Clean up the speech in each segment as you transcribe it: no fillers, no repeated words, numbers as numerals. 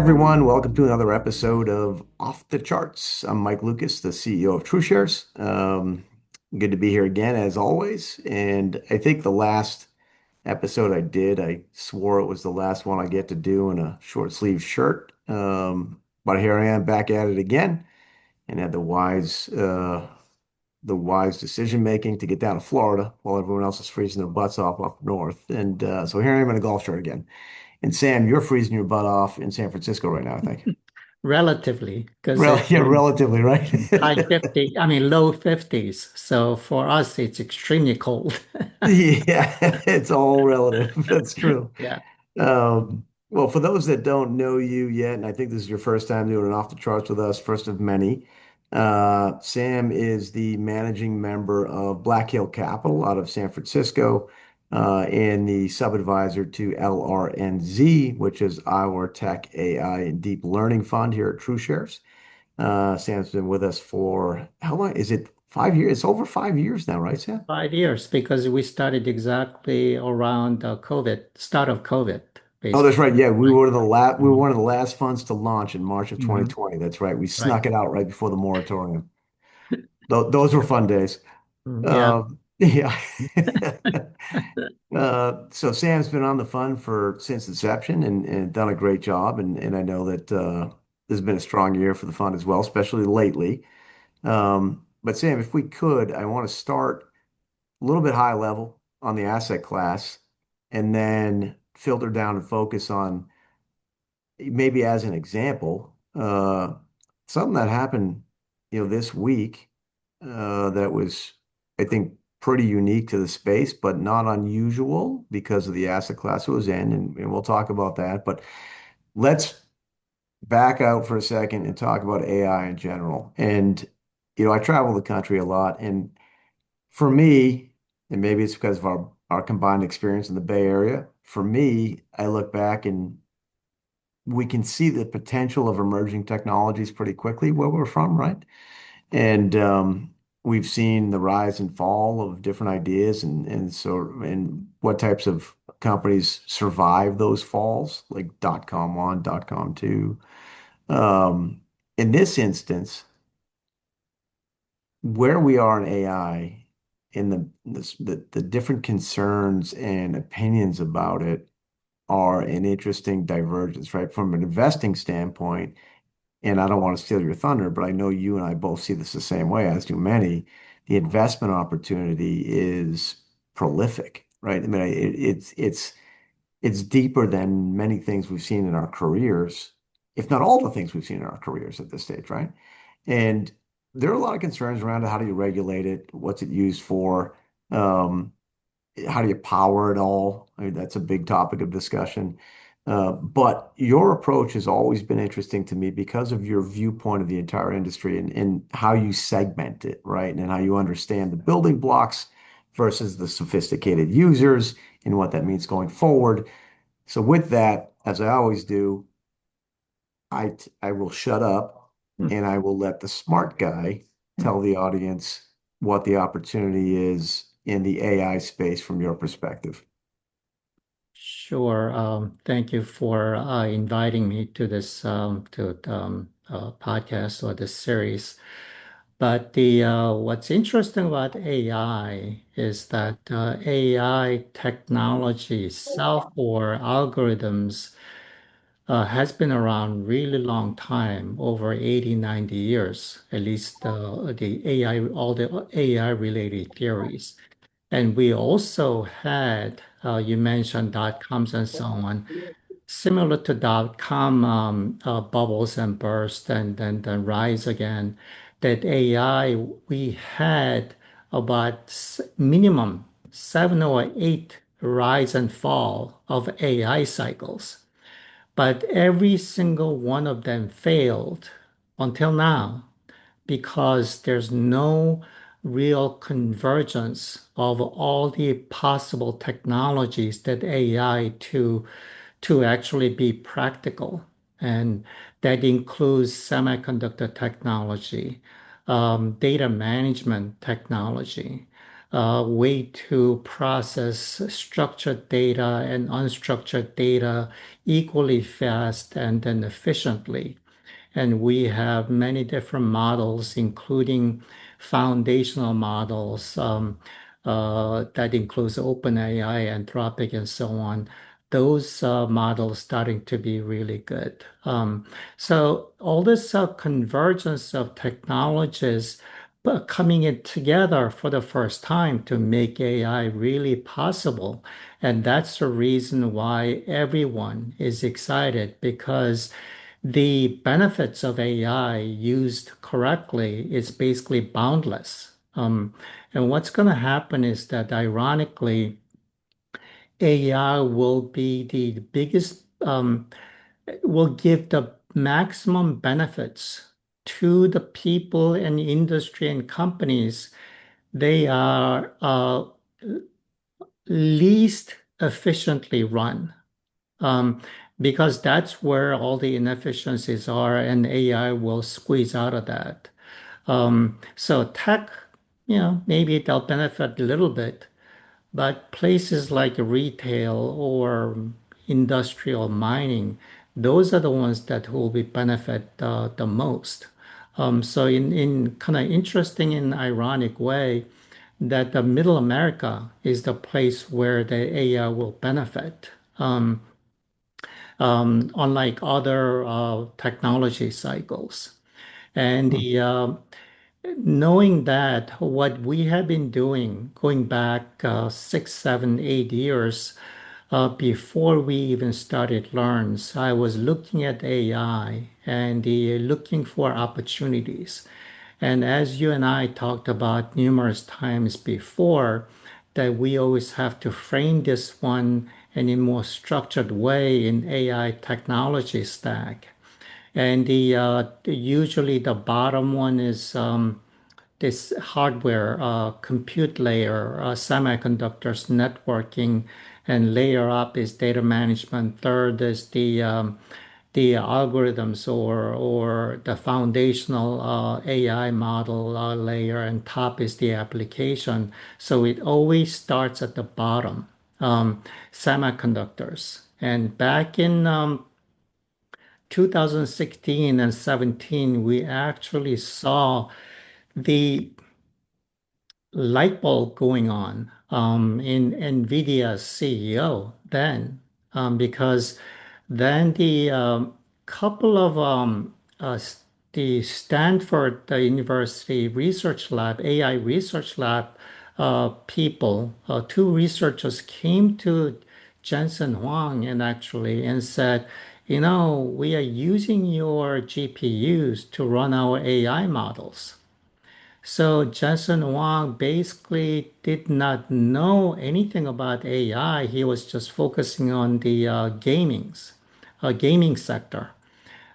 everyone. Welcome to another episode of Off the Charts. I'm Mike Loukas, the CEO of TrueShares. Good to be here again, as always. And I think the last episode I did, I swore it was the last one I get to do in a short sleeve shirt. But here I am back at it again, and had the wise decision making to get down to Florida while everyone else is freezing their butts off up north. And so here I am in a golf shirt again. And Sam, you're freezing your butt off in San Francisco right now, I think. Relatively, because it's Yeah, in relatively, right? high 50, I mean low 50s. So for us, it's extremely cold. Yeah, it's all relative. That's true. Yeah. Well, for those that don't know you yet, and I think this is your first time doing an off the charts with us, first of many, Sam is the managing member of Black Hill Capital out of San Francisco, and the sub-advisor to LRNZ, which is our tech AI and deep learning fund here at TrueShares. Sam's been with us for how long? Is it 5 years? It's over 5 years now, right, Sam? 5 years because we started exactly around COVID, start of COVID, Oh, that's basically. right. Yeah, we Right. were we were one of the last funds to launch in March of Mhm. 2020. That's right. We Right. snuck it out right before the moratorium. Those were fun days. Yeah. Yeah. So Sam's been on the fund for since inception and done a great job. And I know that this has been a strong year for the fund as well, especially lately. But Sam, if we could, I want to start a little bit high level on the asset class and then filter down and focus on maybe as an example, something that happened, this week, that was, I think, pretty unique to the space, but not unusual because of the asset class it was in, and we'll talk about that. But let's back out for a second and talk about AI in general. And, I travel the country a lot, and for me, and maybe it's because of our combined experience in the Bay Area, for me, I look back and we can see the potential of emerging technologies pretty quickly where we're from, right? And we've seen the rise and fall of different ideas and what types of companies survive those falls, like .com one, .com two. Um, in this instance, where we are in AI, in the different concerns and opinions about it are an interesting divergence, right? From an investing standpoint, and I don't want to steal your thunder, but I know you and I both see this the same way, as do many. The investment opportunity is prolific, right? I mean, it's deeper than many things we've seen in our careers, if not all the things we've seen in our careers at this stage, right? And there are a lot of concerns around how do you regulate it? What's it used for? Um, how do you power it all? I mean, that's a big topic of discussion. But your approach has always been interesting to me because of your viewpoint of the entire industry and how you segment it, right? And how you understand the building blocks versus the sophisticated users and what that means going forward. So with that, as I always do, I will shut up and I will let the smart guy tell the audience what the opportunity is in the AI space from your perspective. Sure. Thank you for inviting me to this podcast or this series. But the what's interesting about AI is that AI technology itself or algorithms has been around really long time, over 80, 90 years, at least the AI, all the AI related theories. And we also had, you mentioned dot coms and so on, similar to dot com bubbles and burst and then rise again. That AI, we had about minimum 7 or 8 rise and fall of AI cycles. But every single one of them failed until now because there's no real convergence of all the possible technologies that AI to actually be practical. And that includes semiconductor technology, data management technology. way to process structured data and unstructured data equally fast and then efficiently. And we have many different models, including foundational models that includes OpenAI, Anthropic, and so on. Those models starting to be really good. So all this convergence of technologies coming in together for the first time to make AI really possible. And that's the reason why everyone is excited because the benefits of AI used correctly is basically boundless. And what's going to happen is that ironically, AI will be the biggest, will give the maximum benefits to the people and industry and companies. They are least efficiently run. um, because that's where all the inefficiencies are, and AI will squeeze out of that. So tech, maybe they'll benefit a little bit, but places like retail or industrial mining, those are the ones that will be benefit the most. So in kind of interesting and ironic way, that the middle America is the place where the AI will benefit. Unlike other technology cycles. And Hmm. knowing that what we have been doing going back 6, 7, 8 years before we even started Learns, I was looking at AI and looking for opportunities. And as you and I talked about numerous times before, that we always have to frame this one in a more structured way in AI technology stack. And usually the bottom one is this hardware, compute layer, semiconductors, networking, and layer up is data management. Third is the algorithms or the foundational AI model layer, and top is the application. So it always starts at the bottom, semiconductors. And back in 2016 and 17, we actually saw the light bulb going on in NVIDIA's CEO then, because then the couple of the Stanford University Research Lab, AI Research Lab people, two researchers came to Jensen Huang and said, we are using your GPUs to run our AI models. So Jensen Huang basically did not know anything about AI. He was just focusing on the gaming sector.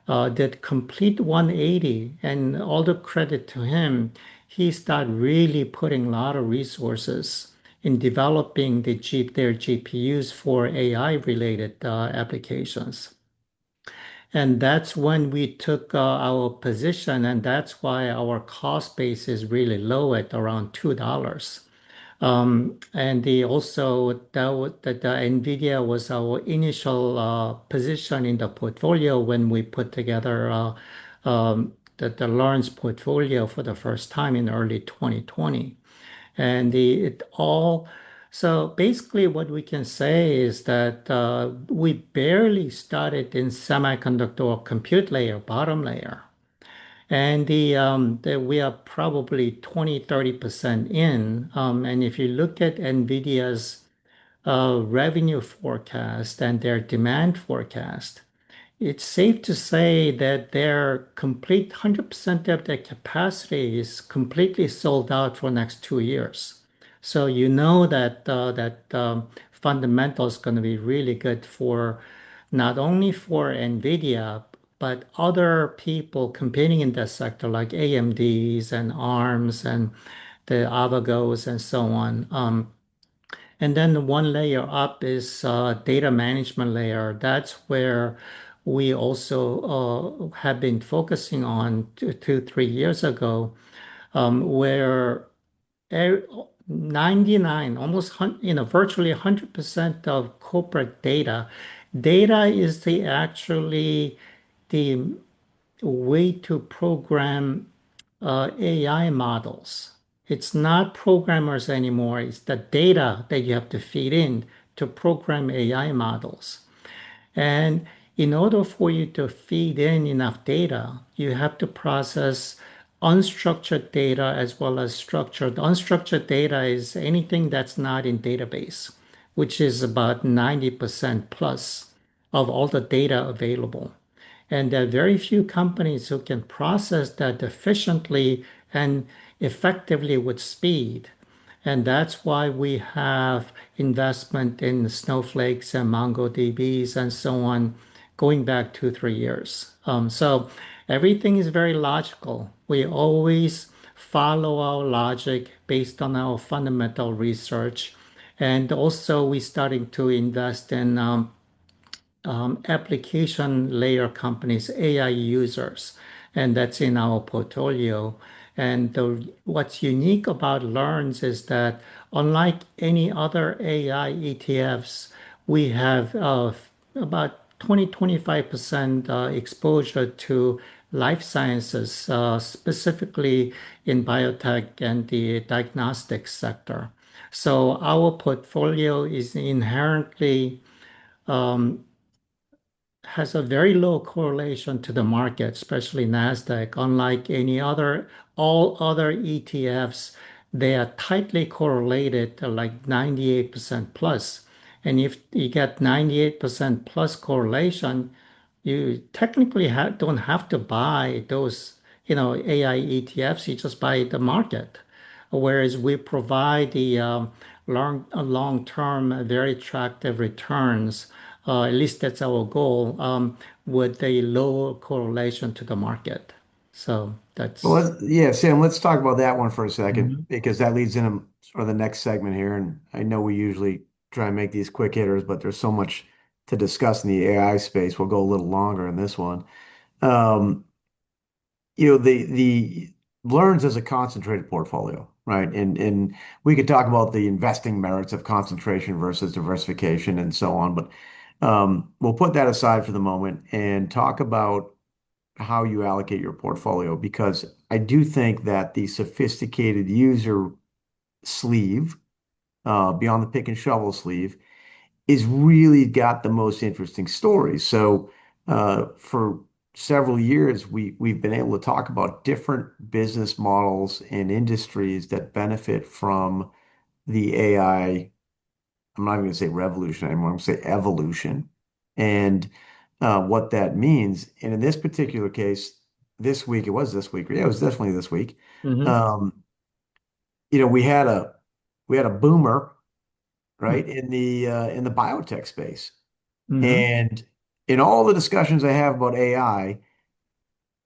Did complete 180, and all the credit to him. He started really putting a lot of resources in developing their GPUs for AI related applications. And that's when we took our position, and that's why our cost base is really low at around $2. And also the NVIDIA was our initial position in the portfolio when we put together the Lawrence portfolio for the first time in early 2020. And it all, so basically what we can say is that we barely started in semiconductor or compute layer, bottom layer. And we are probably 20, 30% in. And if you look at NVIDIA's revenue forecast and their demand forecast, it's safe to say that their complete 100% of their capacity is completely sold out for next 2 years. So you know that fundamental is going to be really good for not only for NVIDIA, but other people competing in that sector like AMDs and ARMs and the Avagos and so on. And then the one layer up is data management layer. That's where we also have been focusing on 2, 3 years ago, where 99, almost virtually 100% of corporate data. Data is the actually the way to program AI models. It's not programmers anymore. It's the data that you have to feed in to program AI models. And in order for you to feed in enough data, you have to process unstructured data as well as structured. Unstructured data is anything that's not in database, which is about 90% plus of all the data available. And there are very few companies who can process that efficiently and effectively with speed. And that's why we have investment in snowflakes and MongoDBs and so on going back 2, 3 years. So everything is very logical. We always follow our logic based on our fundamental research. And also we starting to invest in application layer companies, AI users, and that's in our portfolio. And what's unique about Learns is that unlike any other AI ETFs, we have about 20-25% exposure to life sciences, specifically in biotech and the diagnostics sector. So our portfolio is inherently has a very low correlation to the market, especially Nasdaq. Unlike all other ETFs, they are tightly correlated to like 98% plus. And if you get 98% plus correlation, you technically don't have to buy those, AI ETFs. You just buy the market. Whereas we provide the long-term, very attractive returns, at least that's our goal, with a low correlation to the market. So Well, that's. yeah, Sam, let's talk about that one for a second Mhm. because that leads into sort of the next segment here. And I know we usually try and make these quick hitters, but there's so much to discuss in the AI space. We'll go a little longer in this one. Um, the learns as a concentrated portfolio, right? And we could talk about the investing merits of concentration versus diversification and so on, but we'll put that aside for the moment and talk about how you allocate your portfolio because I do think that the sophisticated user sleeve, beyond the pick and shovel sleeve, is really got the most interesting stories. So for several years, we've been able to talk about different business models and industries that benefit from the AI. I'm not even going to say revolution anymore. I'm going to say evolution, and what that means. And in this particular case, this week, it was this week. Yeah, it was definitely this week. Mhm. Um, we had a boomer, right, in the biotech space. Mhm. And in all the discussions I have about AI,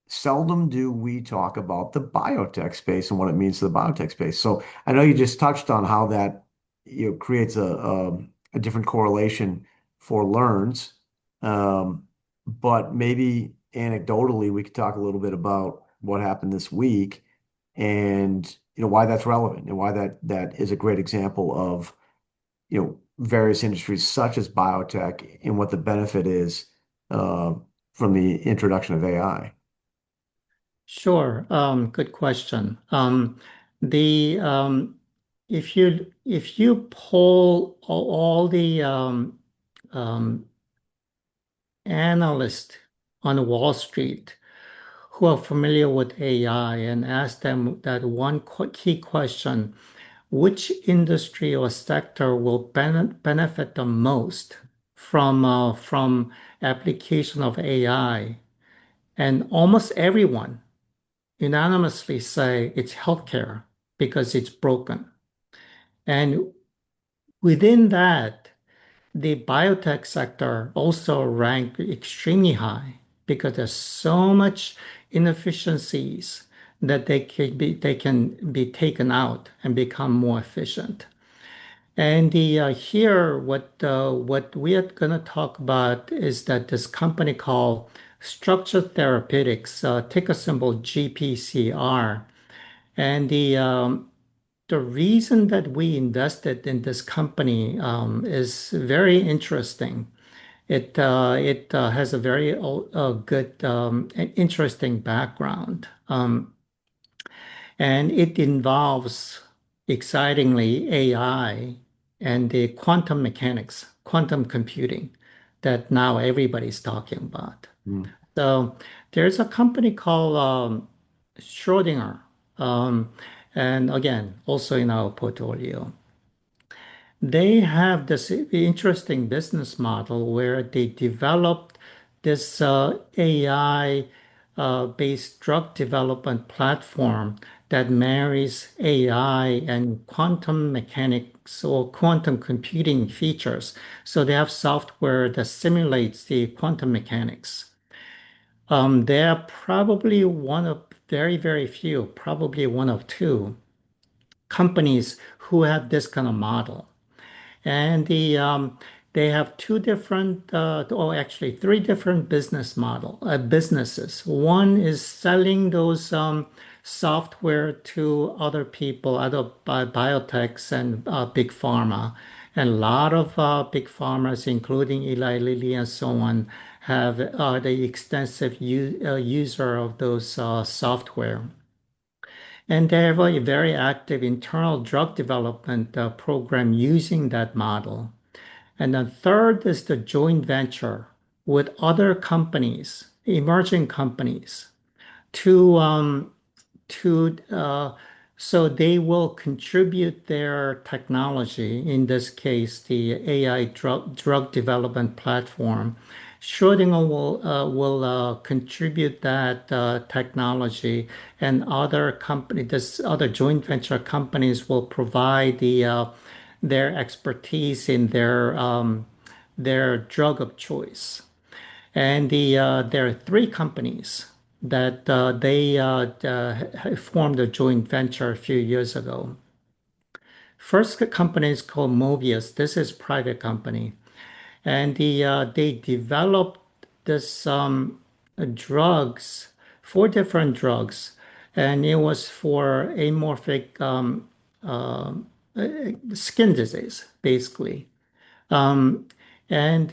seldom do we talk about the biotech space and what it means to the biotech space. So I know you just touched on how that creates a different correlation for learns, um, but maybe anecdotally we could talk a little bit about what happened this week and why that's relevant and why that is a great example of various industries such as biotech and what the benefit is uh, from the introduction of AI. Sure. Good question. The if you poll all the um, analysts on Wall Street who are familiar with AI and ask them that one key question, which industry or sector will benefit the most from application of AI? And almost everyone unanimously say it's healthcare because it's broken. And within that, the biotech sector also ranked extremely high because there's so much inefficiencies that they can be taken out and become more efficient. And the here, what we are going to talk about is that this company called Structured Therapeutics, ticker symbol GPCR, and the reason that we invested in this company is very interesting. It has a very good, interesting background, and it involves excitingly AI and the quantum mechanics, quantum computing that now everybody's talking about. Mm. So there's a company called Schrodinger, um, and again, also in our portfolio. They have this interesting business model where they developed this AI based drug development platform that marries AI and quantum mechanics or quantum computing features. So they have software that simulates the quantum mechanics. They are probably one of very, very few, probably one of two companies who have this kind of model. And they have two different, or actually three different businesses. One is selling those software to other people, other biotechs and big pharma. And a lot of big pharmas, including Eli Lilly and so on, have the extensive user of those software. And they have a very active internal drug development program using that model. And then third is the joint venture with other companies, emerging companies, to to so they will contribute their technology, in this case, the AI drug development platform. Schrödinger will contribute that technology, and other joint venture companies will provide their expertise in their drug of choice. And there are three companies that they formed a joint venture a few years ago. First company is called Mobius. This is private company, and they developed this drugs, four different drugs, and it was for amorphic uh, skin disease, basically. Um, and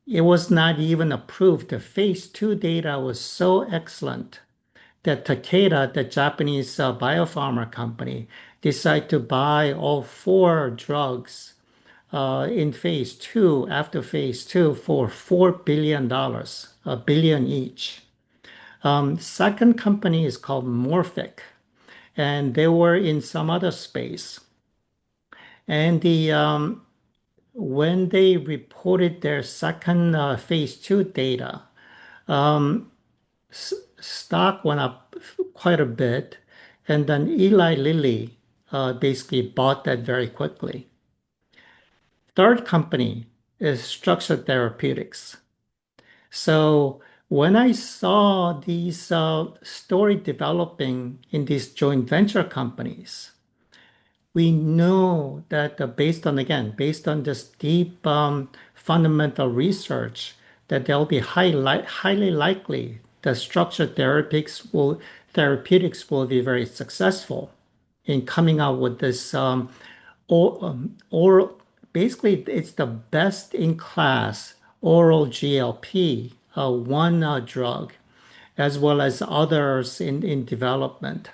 it was not even approved. The phase two data was so excellent that Takeda, the Japanese biopharma company, decided to buy all four drugs in phase two, after phase two, for $4 billion, a billion each. Second company is called Morphic, and they were in some other space. And when they reported their second phase two data, um, stock went up quite a bit, and then Eli Lilly basically bought that very quickly. Third company is Structured Therapeutics. So when I saw these story developing in these joint venture companies, we know that based on this deep fundamental research, that there'll be highly likely that therapeutics will be very successful in coming out with this oral. Basically, it's the best in class oral GLP one drug, as well as others in development.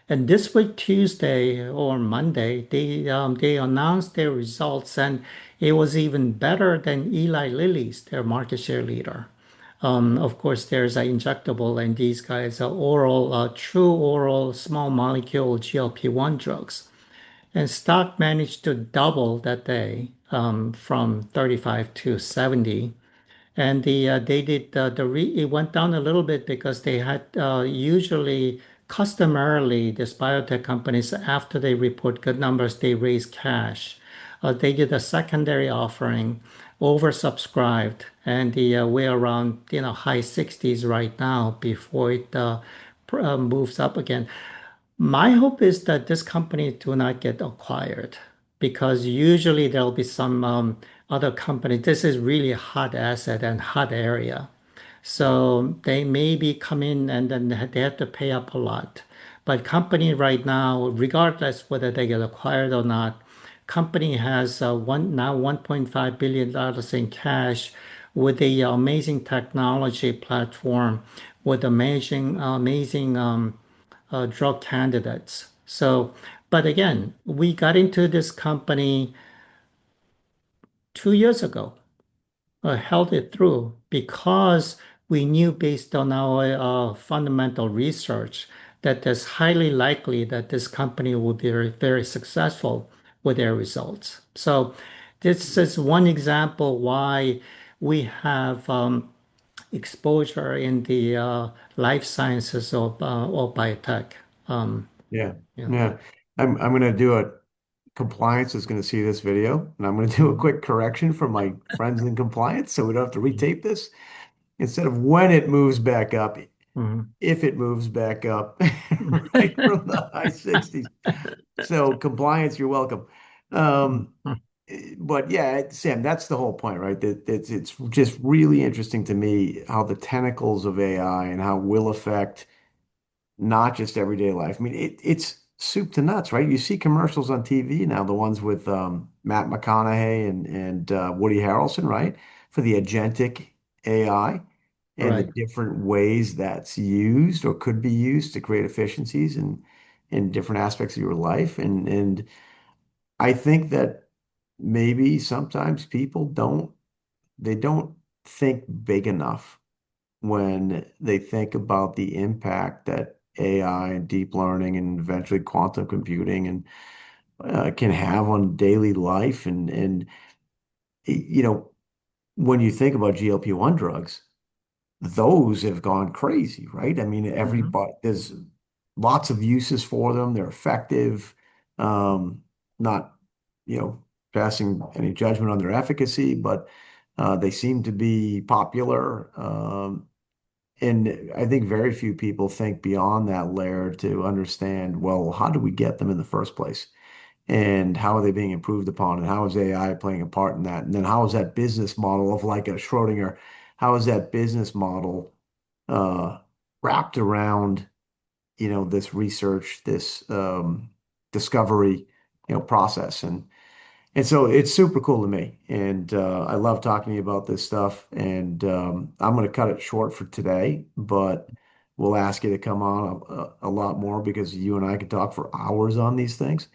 And this week, Tuesday or Monday, they announced their results, and it was even better than Eli Lilly's, their market share leader. Of course, there's an injectable, and these guys are oral, true oral small molecule GLP-1 drugs. And stock managed to double that day from 35 to 70. And they did it went down a little bit because they had usually customarily these biotech companies, after they report good numbers, they raise cash. They did a secondary offering, oversubscribed, and we're around high 60s right now before it moves up again. My hope is that this company do not get acquired, because usually there'll be some other company. This is really a hot asset and hot area. So they maybe come in and then they have to pay up a lot. But company right now, regardless whether they get acquired or not, company has $1.5 billion in cash with the amazing technology platform with amazing drug candidates. So, but again, we got into this company 2 years ago, held it through because we knew based on our fundamental research that it's highly likely that this company will be very, very successful with their results. So this is one example why we have exposure in the life sciences or biotech. Um, Yeah. yeah. Yeah. I'm going to do a compliance is going to see this video, and I'm going to do a Mhm. quick correction for my friends in compliance so we don't have to retape this. Instead of when it moves back up, Mhm. if it moves back up right from the high 60s. So compliance, you're welcome. Um, Mhm. but yeah, Sam, that's the whole point, right? That it's just really interesting to me how the tentacles of AI and how it will affect not just everyday life. I mean, it's soup to nuts, right? You see commercials on TV now, the ones with Matt McConaughey and Woody Harrelson, right? For the agentic AI and the Right. different ways that's used or could be used to create efficiencies in different aspects of your life. And I think that maybe sometimes people don't think big enough when they think about the impact that AI and deep learning and eventually quantum computing and can have on daily life. And when you think about GLP-1 drugs, those have gone crazy, right? I mean, Mhm. everybody there's lots of uses for them. They're effective. Um, not, you know, passing any judgment on their efficacy, but they seem to be popular. And I think very few people think beyond that layer to understand, well, how do we get them in the first place? And how are they being improved upon? And how is AI playing a part in that? And then how is that business model of like a Schrodinger, how is that business model uh, wrapped around, this research, this discovery, process? And so it's super cool to me. And I love talking to you about this stuff. And I'm going to cut it short for today, but we'll ask you to come on a lot more because you and I could talk for hours on these things.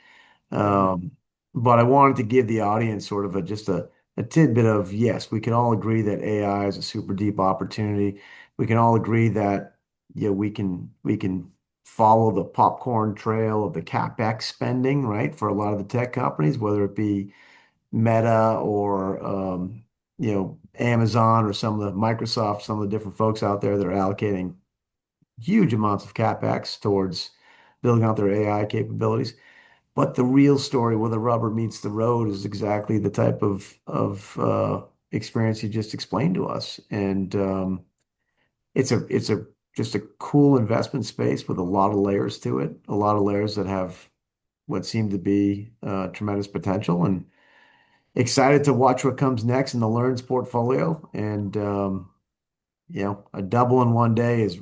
Mhm. Um, but I wanted to give the audience sort of a tidbit of yes, we can all agree that AI is a super deep opportunity. We can all agree that we can follow the popcorn trail of the CapEx spending, right, for a lot of the tech companies, whether it be Meta or Amazon or some of the Microsoft, some of the different folks out there that are allocating huge amounts of CapEx towards building out their AI capabilities. But the real story where the rubber meets the road is exactly the type of experience you just explained to us. And it's a just a cool investment space with a lot of layers to it, a lot of layers that have what seem to be tremendous potential. And excited to watch what comes next in the Learns portfolio. And a double in one day is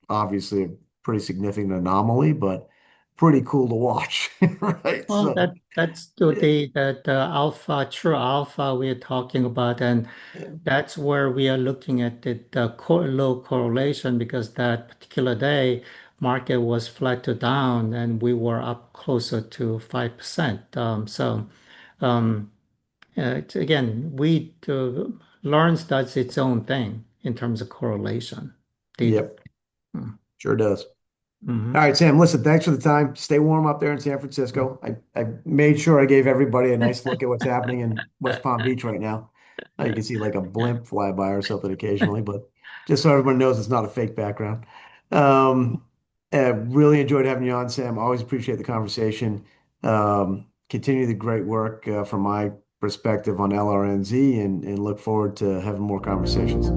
obviously a pretty significant anomaly, but pretty cool to watch, right? Well, So, that's the alpha, true alpha we're talking about, and yeah, that's where we are looking at the low correlation because that particular day market was flat to down and we were up closer to 5%. Um, again, we Lawrence does its own thing in terms of correlation. The, yep, sure does. All Mhm. right, Sam, listen, thanks for the time. Stay warm up there in San Francisco. I made sure I gave everybody a nice look at what's happening in West Palm Beach right now. You can see like a blimp fly by or something occasionally, but just so everyone knows it's not a fake background. Um, really enjoyed having you on, Sam. Always appreciate the conversation. Continue the great work from my perspective on LRNZ and look forward to having more conversations.